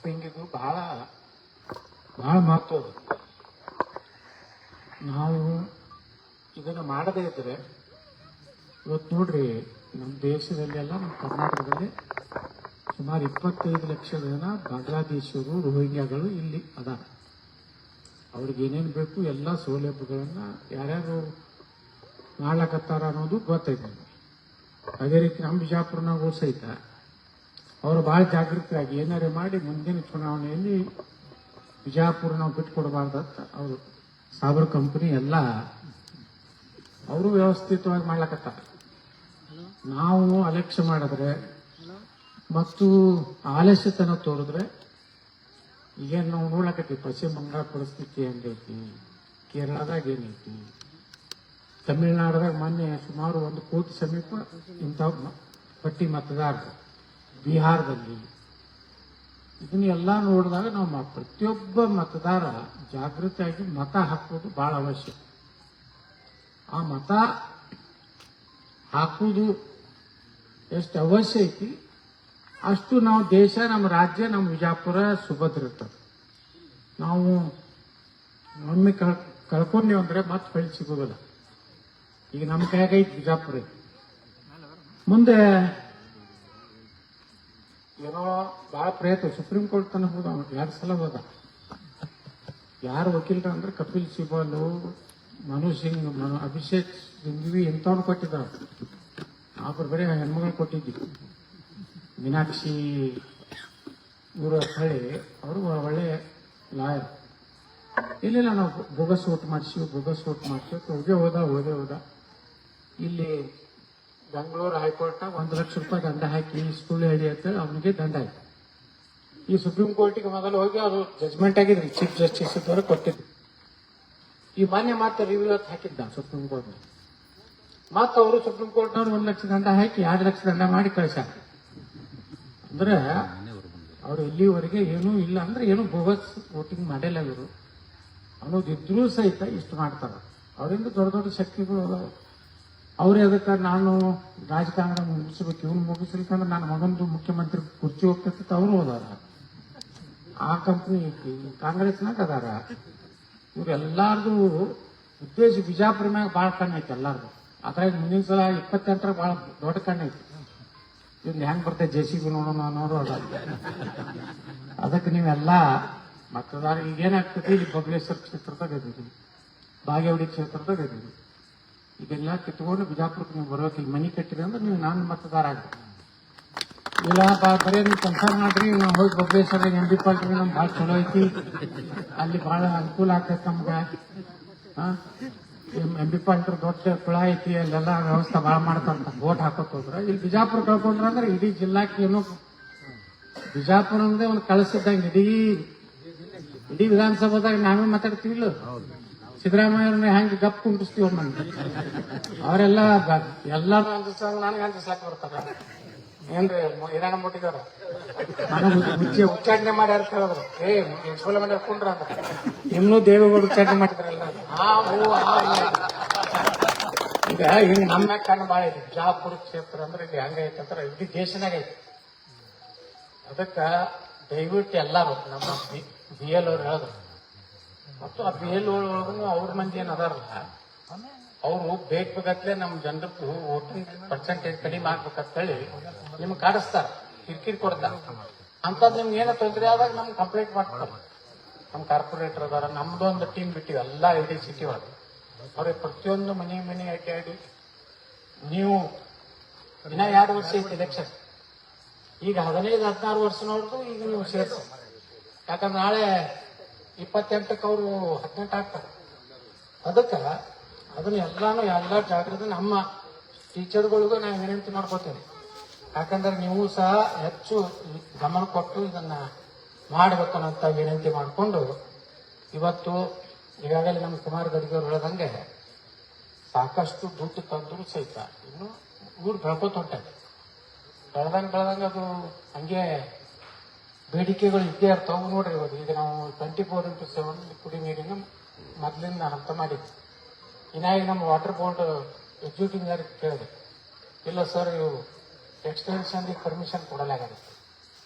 ಹಿಂಗಿದು ಬಹಳ ಬಹಳ ಮಹತ್ವ. ನಾವು ಇದನ್ನು ಮಾಡದೇ ಇದ್ರೆ ಇವತ್ತು ನೋಡ್ರಿ, ನಮ್ಮ ದೇಶದಲ್ಲೆಲ್ಲ, ನಮ್ಮ ಕರ್ನಾಟಕದಲ್ಲಿ ಸುಮಾರು 25 ಲಕ್ಷ ಜನ ಬಾಂಗ್ಲಾದೇಶರು, ರೋಹಿಂಗ್ಯಾಗಳು ಇಲ್ಲಿ ಅದ. ಅವ್ರಿಗೆ ಏನೇನು ಬೇಕು ಎಲ್ಲ ಸೌಲಭ್ಯಗಳನ್ನ ಯಾರ್ಯಾರು ಮಾಡ್ಲಕತ್ತಾರ ಅನ್ನೋದು ಗೊತ್ತೈತೆ. ಅದೇ ರೀತಿ ನಮ್ಮ ಬಿಜಾಪುರನಾಗೂ ಸಹಿತ ಅವರು ಬಹಳ ಜಾಗೃತರಾಗಿ ಏನಾರೇ ಮಾಡಿ ಮುಂದಿನ ಚುನಾವಣೆಯಲ್ಲಿ ಬಿಜಾಪುರ ನಾವು ಬಿಟ್ಕೊಡ್ಬಾರ್ದಂತ ಅವರು ಸಾಬರ್ ಕಂಪನಿ ಎಲ್ಲ ಅವರು ವ್ಯವಸ್ಥಿತವಾಗಿ ಮಾಡ್ಲಕತ್ತಾರ. ನಾವು ಅಲಕ್ಷ್ಯ ಮಾಡಿದ್ರೆ ಮತ್ತು ಆಲಸ್ಯತನ ತೋರಿದ್ರೆ ಈಗೇನು ನಾವು ನೋಡ್ಲಕತ್ತೀವಿ. ಪಶ್ಚಿಮ ಬಂಗಾಳ ಪರಿಸ್ಥಿತಿ ಹೆಂಗೈತಿ, ಕೇರಳದಾಗ ಏನೈತಿ, ತಮಿಳುನಾಡದಾಗ ಮೊನ್ನೆ ಸುಮಾರು 1 ಕೋಟಿ ಸಮೀಪ ಇಂಥ ಪಟ್ಟಿ ಮತದಾರರು, ಬಿಹಾರದಲ್ಲಿ ಇದನ್ನೆಲ್ಲ ನೋಡಿದಾಗ ನಾವು ಪ್ರತಿಯೊಬ್ಬ ಮತದಾರ ಜಾಗೃತಿಯಾಗಿ ಮತ ಹಾಕೋದು ಬಹಳ ಅವಶ್ಯ. ಆ ಮತ ಹಾಕುವುದು ಎಷ್ಟು ಅವಶ್ಯ ಐತಿ ಅಷ್ಟು ನಾವು ದೇಶ, ನಮ್ಮ ರಾಜ್ಯ, ನಮ್ಮ ವಿಜಾಪುರ ಸುಭದ್ರ ಇರ್ತದೆ. ನಾವು ಒಮ್ಮೆ ಕಳ್ಕೊಂಡೇವು ಅಂದ್ರೆ ಮತ್ತೆ ಹೊಳ್ಳಿ ಸಿಗೋದಿಲ್ಲ. ಈಗ ನಮ್ಮ ಕೈಯಾಗೈತಿ ಬಿಜಾಪುರ. ಮುಂದೆ ಏನೋ ಬಹಳ ಪ್ರಯತ್ನ, ಸುಪ್ರೀಂ ಕೋರ್ಟ್ ತನಕ ಹೋದ, 2 ಸಲ ಹೋದ. ಯಾರು ವಕೀಲರು ಅಂದ್ರೆ ಕಪಿಲ್ ಸಿಬಲ್, ಮನು ಸಿಂಗ್, ಅಭಿಷೇಕ್ ಸಿಂಘ್ವಿ ಇಂಥವ್ರು ಕೊಟ್ಟಿದ್ದಾರೆ. ನಾವು ಬರೀ ಹೆಣ್ಮಗಳು ಕೊಟ್ಟಿದ್ವಿ. ಮೀನಾಕ್ಷಿ ಇವರು ಹೇಳಿ ಅವರು ಒಳ್ಳೆ ಲಾಯರ್. ಇಲ್ಲ ನಾವು ಬೋಗಸ್ ಓಟ್ ಮಾಡಿಸಿವಿ ಹೋಗೇ ಹೋದ. ಇಲ್ಲಿ ಬೆಂಗಳೂರು ಹೈಕೋರ್ಟ್ನಾಗ 1 ಲಕ್ಷ ರೂಪಾಯಿ ದಂಡ ಹಾಕಿ ಸುಳ್ಳು ಹೇಳಿ ಅಂತೇಳಿ ಅವನಿಗೆ ದಂಡ ಆಯ್ತು. ಈ ಸುಪ್ರೀಂ ಕೋರ್ಟಿಗೆ ಮೊದಲು ಹೋಗಿ ಅವರು ಜಜ್ಮೆಂಟ್ ಆಗಿದ್ರಿ, ಚೀಫ್ ಜಸ್ಟಿಸ್ ಅವರು ಕೊಟ್ಟಿದ್ರು. ಈ ಮಾನ್ಯ ಮಾತ್ರ ರಿವ್ಯೂ ಹಾಕಿದ್ದ ಸುಪ್ರೀಂ ಕೋರ್ಟ್. ಮತ್ತೆ ಅವರು ಸುಪ್ರೀಂ ಕೋರ್ಟ್ನವ್ರು 1 ಲಕ್ಷ ದಂಡ ಹಾಕಿ 2 ಲಕ್ಷ ದಂಡ ಮಾಡಿ ಕಳಿಸ್ಯಾರ. ಅಂದ್ರೆ ಅವ್ರು ಇಲ್ಲಿವರೆಗೆ ಏನೂ ಇಲ್ಲ ಅಂದ್ರೆ ಏನು ಬೋಗಸ್ ವೋಟಿಂಗ್ ಮಾಡಿಲ್ಲ ಇವರು ಅನ್ನೋದಿದ್ರೂ ಸಹಿತ ಇಷ್ಟು ಮಾಡ್ತಾರ. ಅವರಿಂದ ದೊಡ್ಡ ದೊಡ್ಡ ಶಕ್ತಿಗಳು ಅದಾವ. ಅವ್ರೇ ಅದಕ್ಕೆ ನಾನು ರಾಜಕಾರಣ ಮುಗಿಸ್ಬೇಕು, ಇವನು ಮುಗಿಸ್ಲಿಕ್ಕಂದ್ರೆ ನನ್ನ ಮಗಂದು ಮುಖ್ಯಮಂತ್ರಿ ಕುರ್ಚಿ ಹೋಗ್ತೈತಿ ಅವರು ಹೋದಾರ. ಆ ಕಂಪ್ನಿ ಐತಿ, ಕಾಂಗ್ರೆಸ್ನಾಗ ಅದಾರ. ಇವ್ರೆಲ್ಲಾರ್ದು ಉದ್ದೇಶ ಬಿಜಾಪುರ ಮ್ಯಾಗ ಭಾಳ ಕಣ್ಣೈತಿ ಎಲ್ಲಾರ್ದು. ಅದ್ರಾಗ ಮುಂದಿನ ಸಲ 28ರ ಭಾಳ ದೊಡ್ಡ ಕಣ್ಣೈತಿ. ಇವ್ನ ಹೆಂಗ್ ಬರ್ತೈತೆ JCB ನೋಡೋಣ ಅನ್ನೋರು ಅದ. ಅದಕ್ಕೆ ನೀವೆಲ್ಲ ಮತದಾರ ಈಗೇನಾಗ್ತದೆ, ಇಲ್ಲಿ ಬಬಲೇಶ್ವರ ಕ್ಷೇತ್ರದಾಗ ಇದೀವಿ, ಬಾಗೇವಾಡಿ ಕ್ಷೇತ್ರದಾಗ ಇದೀವಿ. ಇದೆಲ್ಲ ಕಿತ್ಕೊಂಡು ಬಿಜಾಪುರಕ್ಕೆ ನೀವು ಬರ್ಬೇಕು. ಇಲ್ಲಿ ಮನಿ ಕಟ್ಟಿರಿ ಅಂದ್ರೆ ನೀವು ನಾನು ಮತದಾರ ಆಗ್ಬೇಕು. ಇಲ್ಲ ಬರೀ ನೀವು ಕೆಲಸ ಮಾಡ್ರಿ, ನಾವು ಹೋಗಿ ಬಬಲೇಶ್ವರ MB ಪಾಲ್ಟ್ರಿ ನಮ್ಗೆ ಭಾಳ ಚಲೋ ಐತಿ, ಅಲ್ಲಿ ಭಾಳ ಅನುಕೂಲ ಆಗ್ತೈತೆ ನಮ್ಗೆ. MB ಪಾಲ್ಟ್ರಿ ದೊಡ್ಡ ಕುಳ ಐತಿ, ಅಲ್ಲೆಲ್ಲ ವ್ಯವಸ್ಥೆ ಭಾಳ ಮಾಡ್ತಾರಂತ ವೋಟ್ ಹಾಕೋತ ಹೋದ್ರೆ. ಇಲ್ಲಿ ಬಿಜಾಪುರ ಕಳ್ಕೊಂಡ್ರ ಅಂದ್ರೆ ಇಡೀ ಜಿಲ್ಲಾಕ್ಕೆ ಏನೋ ಬಿಜಾಪುರ ಅಂದ್ರೆ ಒಂದು ಕಳಿಸಿದ್ದಂಗೆ ಇಡೀ ವಿಧಾನಸಭಾದಾಗ ನಾವೇ ಮಾತಾಡ್ತೀವಿಲ್ಲ. ಸಿದ್ದರಾಮಯ್ಯವ್ರನ್ನ ಹೆಂಗೆ ಗಪ್ ಕುಂಟಿಸ್ತೀವಿ ನಮ್ಗೆ. ಅವರೆಲ್ಲ ಎಲ್ಲಾರು ಅಂಜಿಸ್ತಾಗ ನನಗೆ ಅಂಜಿಸ್ಲಾಕ ಬರ್ತಾರ. ಏನ್ರಿ ಏನಾನ ಮುಟ್ಟಿದಾರ ನನಗೆ ಉಚ್ಚಾಟನೆ ಮಾಡಿ ಯಾರು ಕೇಳಿದ್ರು, ಎಕ್ಸ್ಪೋಲ ಮಾಡಿ ಹಾಕೊಂಡ್ರ ಅಂತ. ಇನ್ನೂ ದೇವೇಗೌಡ ಉಚ್ಚಾಟನೆ ಮಾಡಿದ್ರಲ್ಲ. ಈಗ ಹಿಂಗೆ ನಮ್ಮ ಕಣ್ಣು ಭಾಳ ಐತಿ. ಬಿಜಾಪುರ ಕ್ಷೇತ್ರ ಅಂದ್ರೆ ಇಲ್ಲಿ ಹೆಂಗೈತೆ ಅಂದ್ರೆ ಇಡೀ ದೇಶನಾಗ ಐತಿ. ಅದಕ್ಕ ದಯವಿಟ್ಟು ಎಲ್ಲಾರು ನಮ್ಮ BL ಅವ್ರು ಹೇಳಿದ್ರು, ಮತ್ತು ಆ BL ಒಳಗೂ ಅವ್ರ ಮಂದಿ ಏನ್ ಅದಾರಲ್ಲ, ಅವರು ಬೇಕಬೇಕತ್ಲೆ ನಮ್ಮ ಜನರದ್ದು ವೋಟಿಂಗ್ ಪರ್ಸೆಂಟೇಜ್ ಕಡಿಮೆ ಆಗ್ಬೇಕಂತ ಹೇಳಿ ನಿಮ್ಗೆ ಕಾಡಿಸ್ತಾರ, ಕಿರಿಕಿರಿ ಕೊಡ್ತಾರ. ಅಂತದ್ ನಿಮ್ಗೆ ಏನೋ ತೊಂದರೆ ಆದಾಗ ನಮ್ಗೆ ಕಂಪ್ಲೇಂಟ್ ಮಾಡ್ತಾರ. ನಮ್ಮ ಕಾರ್ಪೊರೇಟರ್ ಅದಾರ, ನಮ್ದೊಂದು ಟೀಮ್ ಬಿಟ್ಟಿವಿ ಎಲ್ಲ ಇಡೀ ಸಿಟಿ ಒಳಗೆ. ಅವ್ರಿಗೆ ಪ್ರತಿಯೊಂದು ಮನೆ ಅಡ್ಡಾಡಿ, ನೀವು ಇನ್ನ 2 ವರ್ಷ ಐತಿ ಎಲೆಕ್ಷನ್, ಈಗ 15-16 ವರ್ಷನವ್ರದ್ದು ಈಗ ನೀವು ಸೇರಿಸಿ. ಯಾಕಂದ್ರೆ ನಾಳೆ 28ಕ್ಕೆ ಅವರು 18 ಆಗ್ತಾರೆ. ಅದಕ್ಕೆ ಅದನ್ನ ಎಲ್ಲ ಜಾಗೃತಿ ನಮ್ಮ ಟೀಚರ್ಗಳಿಗೂ ನಾವು ವಿನಂತಿ ಮಾಡ್ಕೋತೇವೆ. ಯಾಕಂದ್ರೆ ನೀವು ಸಹ ಹೆಚ್ಚು ಗಮನ ಕೊಟ್ಟು ಇದನ್ನ ಮಾಡಬೇಕನ್ನಂತ ವಿನಂತಿ ಮಾಡಿಕೊಂಡು, ಇವತ್ತು ಈಗಾಗಲೇ ನಮ್ಮ ಕುಮಾರ್ ಗಡಿಗರು ಹೇಳದಂಗೆ ಸಾಕಷ್ಟು ದುಡ್ಡು ತಂದ್ರು ಸಹಿತ ಇನ್ನು ಊರು ಬೆಳ್ಕೋತ ಹೊಂಟೈತೆ. ಬೆಳೆದಂಗೆ ಅದು ಹಂಗೆ ಬೇಡಿಕೆಗಳು ಇದ್ದೇ ಇರ್ತಾವೆ. ನೋಡ್ರಿ, ಇವಾಗ ಈಗ ನಾವು 24x7 ಕುಡಿ ನೀರಿನ ಮೊದಲಿಂದ ಹಂತ ಮಾಡಿದ್ವಿ. ಈಗ ನಮ್ಮ ವಾಟರ್ ಬೋರ್ಡ್ ಎಕ್ಸಿಕ್ಯೂಟಿವ್ ಕೇಳಿದೆ, ಇಲ್ಲ ಸರ್ ಇವು ಎಕ್ಸ್ಟೆನ್ಷನ್ ಪರ್ಮಿಷನ್ ಕೊಡಲಾಗುತ್ತೆ.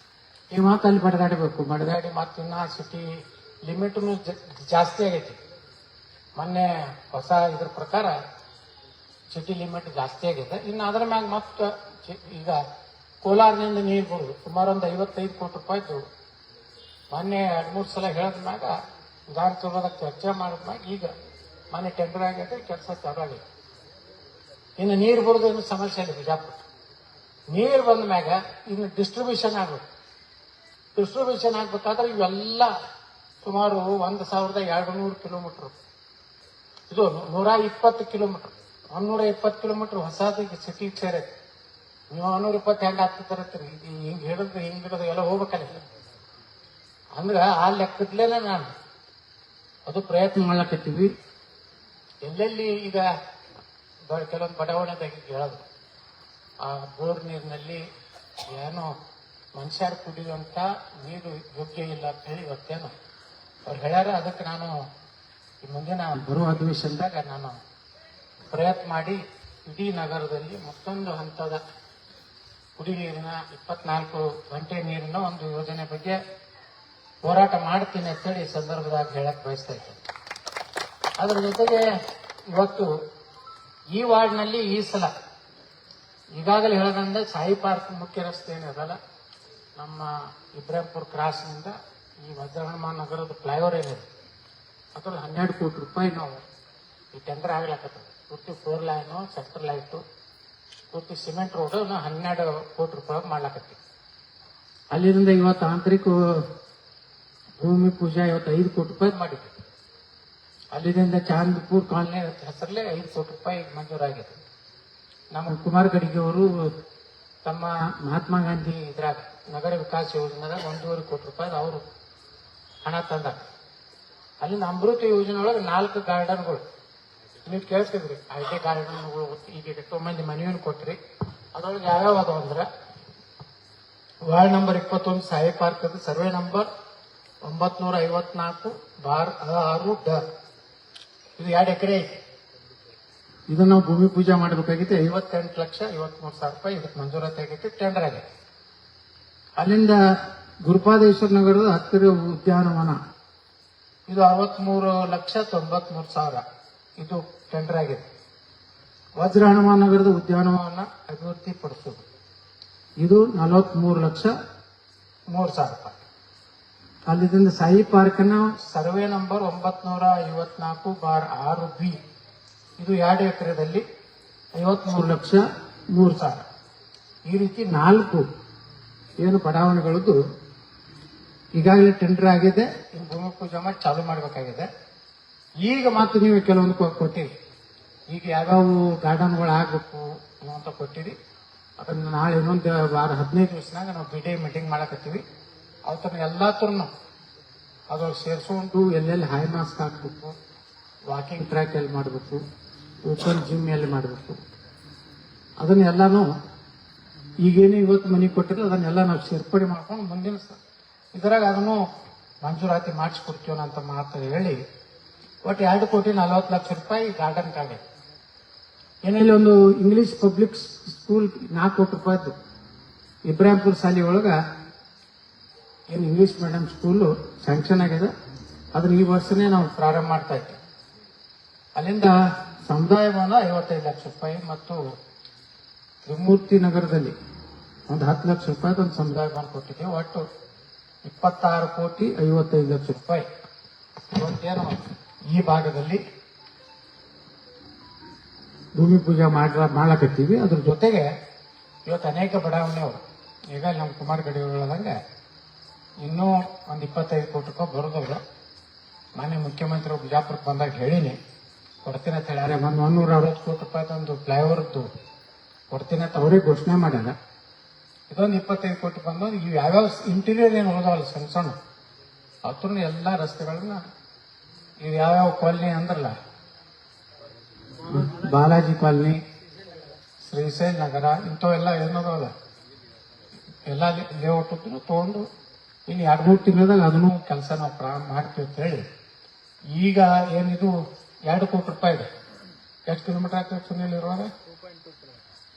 ಈ ಮಾತು ಅಲ್ಲಿ ಬಡದಾಡಬೇಕು, ಬಡದಾಡಿ ಮತ್ತೆ ಇನ್ನ ಸಿಟಿ ಲಿಮಿಟ್ನು ಜಾಸ್ತಿ ಆಗೈತಿ. ಮೊನ್ನೆ ಹೊಸ ಇದ್ರ ಪ್ರಕಾರ ಸಿಟಿ ಲಿಮಿಟ್ ಜಾಸ್ತಿ ಆಗಿದೆ. ಇನ್ನು ಅದರ ಮ್ಯಾಗ ಮತ್ತೆ ಈಗ ಕೋಲಾರದಿಂದ ನೀರು ಬರುದು ಸುಮಾರು ಒಂದು 55 ಕೋಟಿ ರೂಪಾಯಿದು ಮೊನ್ನೆ 2-3 ಸಲ ಹೇಳಿದ ಮ್ಯಾಗ ವಿಧಾನಸೌಧದಾಗ ಚರ್ಚೆ ಮಾಡಿದ್ಮ್ಯಾಗ ಈಗ ಮೊನ್ನೆ ಟೆಂಡರ್ ಆಗೈತೆ, ಕೆಲಸ ಚಾಲು ಆಗೈತೆ. ಇನ್ನು ನೀರು ಬರೋದು ಏನು ಸಮಸ್ಯೆ ಇದೆ ಬಿಜಾಪುರ. ನೀರು ಬಂದ ಮ್ಯಾಗ ಇನ್ನು ಡಿಸ್ಟ್ರಿಬ್ಯೂಷನ್ ಆಗ್ಬೇಕು. ಡಿಸ್ಟ್ರಿಬ್ಯೂಷನ್ ಆಗ್ಬೇಕಾದ್ರೆ ಇವೆಲ್ಲ ಸುಮಾರು 1200 ಕಿಲೋಮೀಟರ್, ಇದು 120 ಕಿಲೋಮೀಟರ್, 120 ಕಿಲೋಮೀಟರ್ ಹೊಸದಿಗೆ ಸಿಟಿಗೆ ಸೇರೈತೆ. ನೀವು 120 ಹೆಂಗೆ ಆಗ್ತಿರ್ತೀರಿ, ಹಿಂಗೆ ಹಿಡಿದ್ರೆ ಹಿಂಗೆ ಹಿಡಿದು ಎಲ್ಲ ಹೋಗ್ಬೇಕಲ್ಲ. ಅಂದ್ರೆ ಆ ಲೆಕ್ಕದಲ್ಲೇನೆ ನಾನು ಅದು ಪ್ರಯತ್ನ ಮಾಡ್ಲಕತ್ತೀವಿ. ಎಲ್ಲೆಲ್ಲಿ ಈಗ ಕೆಲವೊಂದು ಬಡಾವಣೆದಾಗ ಹೇಳೋದು ಆ ಬೋರ್ ನೀರಿನಲ್ಲಿ ಏನೋ ಮನುಷ್ಯರು ಕುಡಿಯುವಂತ ನೀರು ಯೋಗ್ಯ ಇಲ್ಲ ಅಂತ ಹೇಳಿ ಇವತ್ತೇನು ಅವ್ರು ಹೇಳ್ಯಾರ. ಅದಕ್ಕೆ ನಾನು ಈ ಮುಂದಿನ ಬರುವ ಅಧಿವೇಶನದಾಗ ನಾನು ಪ್ರಯತ್ನ ಮಾಡಿ ಇಡೀ ನಗರದಲ್ಲಿ ಮತ್ತೊಂದು ಹಂತದ ಕುಡಿ ನೀರಿನ 24 ಗಂಟೆ ನೀರಿನ ಒಂದು ಯೋಜನೆ ಬಗ್ಗೆ ಹೋರಾಟ ಮಾಡ್ತೀನಿ ಅಂತೇಳಿ ಈ ಸಂದರ್ಭದಾಗ ಹೇಳಕ್ ಬಯಸ್ತಾ ಇದ್ದೇನೆ. ಅದರ ಜೊತೆಗೆ ಇವತ್ತು ಈ ವಾರ್ಡ್ನಲ್ಲಿ ಈ ಸಲ ಈಗಾಗಲೇ ಹೇಳದಂದ್ರೆ ಸಾಯಿ ಪಾರ್ಕ್ ಮುಖ್ಯ ರಸ್ತೆ ಏನಿದಲ್ಲ, ನಮ್ಮ ಇಬ್ರಾಹಿಂಪುರ ಕ್ರಾಸ್ನಿಂದ ಈ ವಜ್ರಹನುಮಾನ್ ನಗರದ ಫ್ಲೈಓವರ್ ಏನಿದೆ ಅದ್ರಲ್ಲಿ 12 ಕೋಟಿ ರೂಪಾಯಿ ನಾವು ಈ ಟೆಂಡರ್ ಆಗ್ಲಾಕತ್ತದ. ಪೂರ್ತಿ 4 ಲೈನು, ಸೆಂಟ್ರಲ್ ಲೈಟು, ಪೂರ್ತಿ ಸಿಮೆಂಟ್ ರೋಡ್ 12 ಕೋಟಿ ರೂಪಾಯಿ ಮಾಡ್ಲಾಕತ್ತೀವಿ. ಅಲ್ಲಿಂದ ಇವತ್ತು ಆಂತರಿಕ ಭೂಮಿ ಪೂಜಾ ಇವತ್ತು 5 ಕೋಟಿ ರೂಪಾಯಿ ಮಾಡಿದ್ವಿ. ಅಲ್ಲಿಂದ ಚಾಂದ್ಪುರ್ ಕಾಲನಿ ಹೆಸರಲ್ಲೇ 5 ಕೋಟಿ ರೂಪಾಯಿ ಮಂಜೂರಾಗಿದೆ. ನಮ್ಮ ಕುಮಾರ್ ಗಡಿಗೆ ಅವರು ತಮ್ಮ ಮಹಾತ್ಮ ಗಾಂಧಿ ಇದ್ರಾಗ ನಗರ ವಿಕಾಸ ಯೋಜನೆದಾಗ 1.5 ಕೋಟಿ ರೂಪಾಯಿ ಅವರು ಹಣ ತಂದ. ಅಲ್ಲಿಂದ ಅಮೃತ ಯೋಜನೆ ಒಳಗೆ 4 ಗಾರ್ಡನ್ಗಳು ನೀವು ಕೇಳ್ತಿದ್ರಿ. ಐಟಿ ಗಾರ್ಡನ್ಗಳು ಈಗ ಎಷ್ಟೋ ಮಂದಿ ಮನೆಯನ್ನು ಕೊಟ್ರಿ. ಅದ್ರೊಳಗೆ ಯಾವ್ಯಾವ ಅದಾವ ಅಂದ್ರೆ ವಾರ್ಡ್ ನಂಬರ್ 21 ಸಾಯಿ ಪಾರ್ಕ್ ಅದು, ಸರ್ವೆ ನಂಬರ್ 954/6 ಇದು 2 ಎಕರೆ ಐತಿ. ಇದು ನಾವು ಭೂಮಿ ಪೂಜೆ ಮಾಡಬೇಕಾಗಿತ್ತು. 58,53,000 ರೂಪಾಯಿ ಇದಕ್ಕೆ ಮಂಜೂರಾತಿ ಆಗೈತಿ, ಟೆಂಡರ್ ಆಗೈತಿ. ಅಲ್ಲಿಂದ ಗುರುಪಾದೇಶ್ವರ ನಗರದ ಹತ್ತಿರ ಉದ್ಯಾನವನ ಇದು 63,93,000 ಇದು ಟೆಂಡರ್ ಆಗೈತಿ. ವಜ್ರ ಹನುಮಾನ್ ನಗರದ ಉದ್ಯಾನವನ ಅಭಿವೃದ್ಧಿ ಪಡಿಸೋದು ಇದು 43,03,000 ರೂಪಾಯಿ. ಅಲ್ಲಿಂದ ಸಾಯಿ ಪಾರ್ಕ್ನ ಸರ್ವೆ ನಂಬರ್ 954/6B ಇದು 2 ಎಕರೆದಲ್ಲಿ 53,03,000. ಈ ರೀತಿ 4 ಏನು ಬಡಾವಣೆಗಳದ್ದು ಈಗಾಗಲೇ ಟೆಂಡರ್ ಆಗಿದೆ. ಇನ್ನು ಭೂಮಿ ಪೂಜೆ ಮಾಡಿ ಚಾಲು ಮಾಡಬೇಕಾಗಿದೆ. ಈಗ ಮಾತ್ರ ನೀವು ಕೆಲವೊಂದು ಕೊಟ್ಟಿರಿ. ಈಗ ಯಾವ್ಯಾವ ಗಾರ್ಡನ್ಗಳು ಆಗ್ಬೇಕು ನೀವು ಅಂತ ಕೊಟ್ಟಿರಿ. ಅದನ್ನ ನಾಳೆ ಇನ್ನೊಂದು ವಾರ 15 ದಿವಸನಾಗ ನಾವು ಬಿಡಿ ಮೀಟಿಂಗ್ ಮಾಡಕತ್ತೀವಿ. ಅವತ್ತನ್ನ ಎಲ್ಲಾ ತರನು ಅದ್ರೊಳಗೆ ಸೇರಿಸ್ಕೊಂಡು ಎಲ್ಲೆಲ್ಲಿ ಹೈ ಮಾಸ್ಕ್ ಹಾಕ್ಬೇಕು, ವಾಕಿಂಗ್ ಟ್ರ್ಯಾಕ್ ಎಲ್ಲಿ ಮಾಡಬೇಕು, ಓಪನ್ ಜಿಮ್ ಎಲ್ಲಿ ಮಾಡಬೇಕು, ಅದನ್ನೆಲ್ಲಾನು ಈಗೇನು ಇವತ್ತು ಮನೆ ಕೊಟ್ಟಿರೋ ಅದನ್ನೆಲ್ಲ ನಾವು ಸೇರ್ಪಡೆ ಮಾಡ್ಕೊಂಡು ಮುಂದಿನ ಇದರಾಗ ಅದನ್ನು ಮಂಜೂರಾತಿ ಮಾಡಿಸ್ಕೊಡ್ತೀವನ ಅಂತ ಮಾತು ಹೇಳಿ ಒಟ್ಟು 2,40,00,000 ರೂಪಾಯಿ ಗಾರ್ಡನ್ ಕಾಗೆ. ಏನಲ್ಲಿ ಒಂದು ಇಂಗ್ಲಿಷ್ ಪಬ್ಲಿಕ್ ಸ್ಕೂಲ್ 4 ಕೋಟಿ ರೂಪಾಯಿದ್ದು ಇಬ್ರಾಹಿಂಪುರ ಶಾಲೆ ಒಳಗ ಏನು ಇಂಗ್ಲಿಷ್ ಮೀಡಿಯಂ ಸ್ಕೂಲು ಸ್ಯಾಂಕ್ಷನ್ ಆಗಿದೆ. ಅದನ್ನ ಈ ವರ್ಷನೇ ನಾವು ಪ್ರಾರಂಭ ಮಾಡ್ತಾ ಇದ್ದೀವಿ. ಅಲ್ಲಿಂದ ಸಮುದಾಯ ಭವನ 55,00,000 ರೂಪಾಯಿ ಮತ್ತು ತ್ರಿಮೂರ್ತಿ ನಗರದಲ್ಲಿ ಒಂದು 10,00,000 ರೂಪಾಯಿ ಒಂದು ಸಮುದಾಯ ಭವನ ಕೊಟ್ಟಿದ್ದೀವಿ. ಒಟ್ಟು 26,55,00,000 ರೂಪಾಯಿ ಇವತ್ತೇನು ಈ ಭಾಗದಲ್ಲಿ ಭೂಮಿ ಪೂಜೆ ಮಾಡ್ಲಕತ್ತೀವಿ. ಅದ್ರ ಜೊತೆಗೆ ಇವತ್ತು ಅನೇಕ ಬಡಾವಣೆಯವರು ಈಗ ನಮ್ಮ ಕುಮಾರ್ ಗಡಿಗಳಂಗೆ ಇನ್ನೂ ಒಂದು 25 ಕೋಟಿ ರೂಪಾಯಿ ಬರೋದಲ್ಲ. ಮಾನ್ಯ ಮುಖ್ಯಮಂತ್ರಿ ಬಿಜಾಪುರಕ್ಕೆ ಬಂದಾಗ ಹೇಳಿನಿ ಕೊಡ್ತೀನಿ ಅಂತ ಹೇಳ್ಯಾರ. ಒಂದು 160 ಕೋಟಿ ರೂಪಾಯಿ ಒಂದು ಫ್ಲೈಓವರ್ದು ಕೊಡ್ತೀನಿ ಅಂತ ಅವರೇ ಘೋಷಣೆ ಮಾಡ್ಯಾರ. ಇದೊಂದು 25 ಕೋಟಿ ಬಂದು ಇವು ಯಾವ್ಯಾವ ಇಂಟೀರಿಯರ್ ಏನು ಹೋದವಲ್ಲ ಸಣ್ಣ ಸಣ್ಣ ಅದ್ರ ಎಲ್ಲ ರಸ್ತೆಗಳನ್ನ ಇವು ಯಾವ್ಯಾವ ಕಾಲನಿ ಅಂದ್ರಲ್ಲ, ಬಾಲಾಜಿ ಕಾಲನಿ, ಶ್ರೀಶೈಲ್ ನಗರ, ಇಂಥವೆಲ್ಲ ಏನದವಲ್ಲ ಎಲ್ಲ ಲೇಔಟ್ ತಗೊಂಡು ಇನ್ನು 2-3 ತಿಂಗಳದಾಗ ಅದನ್ನು ಕೆಲಸ ನಾವು ಪ್ರಾರಂಭ ಮಾಡ್ತೀವಿ ಅಂತ ಹೇಳಿ ಈಗ ಏನಿದು 2 ಕೋಟಿ ರೂಪಾಯಿ ಇದೆ. ಎಷ್ಟು ಕಿಲೋಮೀಟರ್ ಆಗ್ತದೆ ಸುನಿಲ್ ಇರುವಾಗ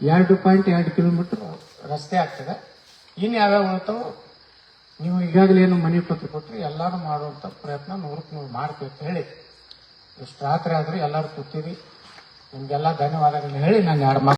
2.2 ಕಿಲೋಮೀಟರ್ ರಸ್ತೆ ಆಗ್ತದೆ. ಇನ್ನು ಯಾವ್ಯಾವ ಉಳ್ತಾವ ನೀವು ಈಗಾಗಲೇ ಏನು ಮನೆ ಪತ್ರ ಕೊಟ್ಟರೆ ಎಲ್ಲರೂ ಮಾಡುವಂಥ ಪ್ರಯತ್ನ 100ಕ್ಕೆ 100 ಮಾಡ್ತೀವಿ ಅಂತ ಹೇಳಿ ಇಷ್ಟು ರಾತ್ರಿ ಆದರೂ ಎಲ್ಲರೂ ಕೂತೀರಿ. ನಿಮಗೆಲ್ಲ ಧನ್ಯವಾದಗಳನ್ನ ಹೇಳಿ ನಾನು 2 ಮಾತು